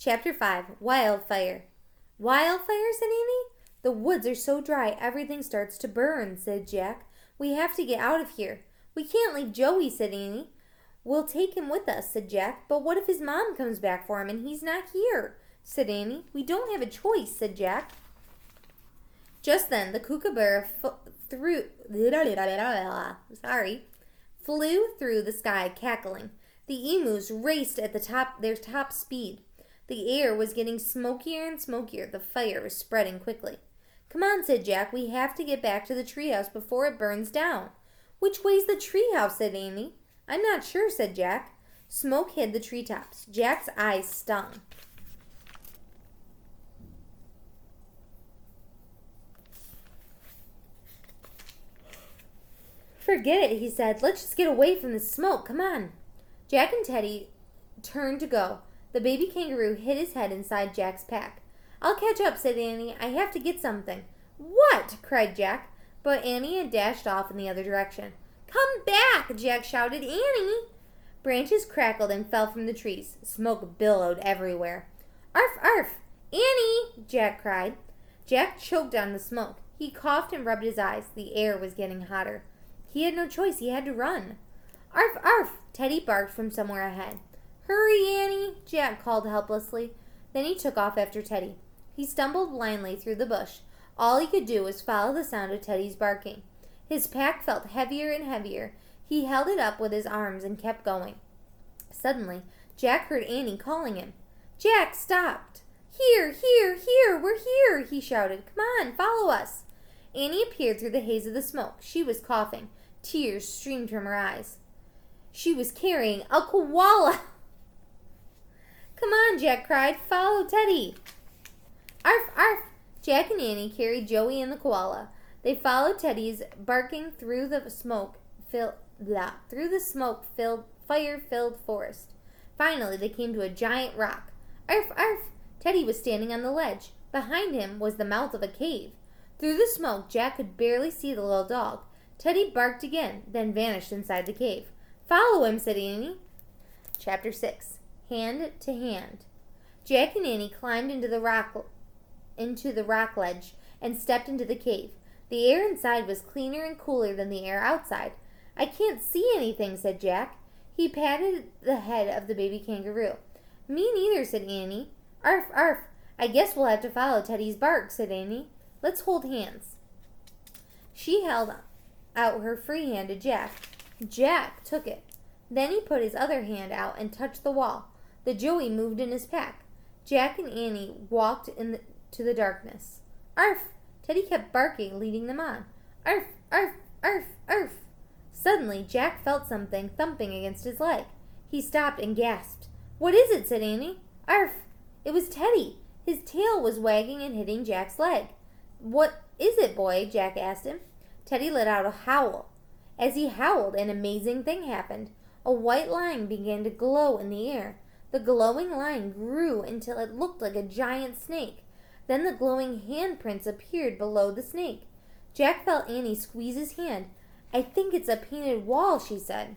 Chapter 5, Wildfire. Wildfire, said Annie? The woods are so dry, everything starts to burn, said Jack. We have to get out of here. We can't leave Joey, said Annie. We'll take him with us, said Jack. But what if his mom comes back for him and he's not here, said Annie. We don't have a choice, said Jack. Just then, the kookaburra flew through the sky, cackling. The emus raced at their top speed. The air was getting smokier and smokier. The fire was spreading quickly. Come on, said Jack. We have to get back to the treehouse before it burns down. Which way's the treehouse, said Annie. I'm not sure, said Jack. Smoke hid the treetops. Jack's eyes stung. Forget it, he said. Let's just get away from the smoke. Come on. Jack and Teddy turned to go. The baby kangaroo hid his head inside Jack's pack. I'll catch up, said Annie. I have to get something. What? Cried Jack. But Annie had dashed off in the other direction. Come back, Jack shouted. Annie! Branches crackled and fell from the trees. Smoke billowed everywhere. Arf, arf! Annie! Jack cried. Jack choked on the smoke. He coughed and rubbed his eyes. The air was getting hotter. He had no choice. He had to run. Arf, arf! Teddy barked from somewhere ahead. Hurry, Annie! Jack called helplessly. Then he took off after Teddy. He stumbled blindly through the bush. All he could do was follow the sound of Teddy's barking. His pack felt heavier and heavier. He held it up with his arms and kept going. Suddenly, Jack heard Annie calling him. Jack stopped. Here, here, here, we're here, he shouted. Come on, follow us. Annie appeared through the haze of the smoke. She was coughing. Tears streamed from her eyes. She was carrying a koala. Come on, Jack cried. Follow Teddy. Arf, arf. Jack and Annie carried Joey and the koala. They followed Teddy's barking through the smoke-filled fire-filled forest. Finally, they came to a giant rock. Arf, arf. Teddy was standing on the ledge. Behind him was the mouth of a cave. Through the smoke, Jack could barely see the little dog. Teddy barked again, then vanished inside the cave. Follow him, said Annie. Chapter 6. Hand to Hand. Jack and Annie climbed into the rock ledge and stepped into the cave. The air inside was cleaner and cooler than the air outside. I can't see anything, said Jack. He patted the head of the baby kangaroo. Me neither, said Annie. Arf, arf. I guess we'll have to follow Teddy's bark, said Annie. Let's hold hands. She held out her free hand to Jack. Jack took it. Then he put his other hand out and touched the wall. The Joey moved in his pack. Jack and Annie walked into the darkness. Arf! Teddy kept barking, leading them on. Arf! Arf! Arf! Arf! Suddenly, Jack felt something thumping against his leg. He stopped and gasped. What is it? Said Annie. Arf! It was Teddy. His tail was wagging and hitting Jack's leg. What is it, boy? Jack asked him. Teddy let out a howl. As he howled, an amazing thing happened. A white line began to glow in the air. The glowing line grew until it looked like a giant snake. Then the glowing handprints appeared below the snake. Jack felt Annie squeeze his hand. I think it's a painted wall, she said.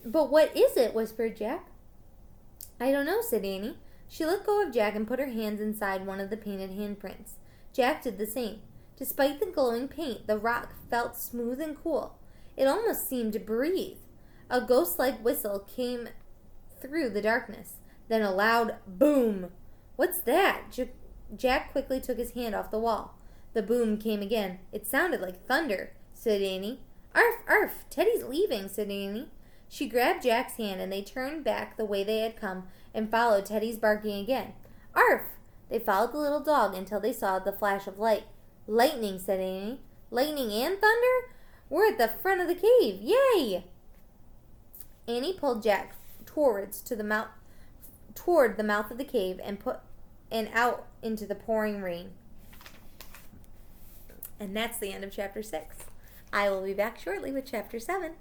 But what is it? Whispered Jack. I don't know, said Annie. She let go of Jack and put her hands inside one of the painted handprints. Jack did the same. Despite the glowing paint, the rock felt smooth and cool. It almost seemed to breathe. A ghost-like whistle came through the darkness. Then a loud boom. What's that? Jack quickly took his hand off the wall. The boom came again. It sounded like thunder, said Annie. Arf, arf, Teddy's leaving, said Annie. She grabbed Jack's hand and they turned back the way they had come and followed Teddy's barking again. Arf! They followed the little dog until they saw the flash of light. Lightning, said Annie. Lightning and thunder? We're at the front of the cave. Yay! Annie pulled Jack toward the mouth of the cave and out into the pouring rain. And that's the end of chapter 6. I will be back shortly with chapter 7.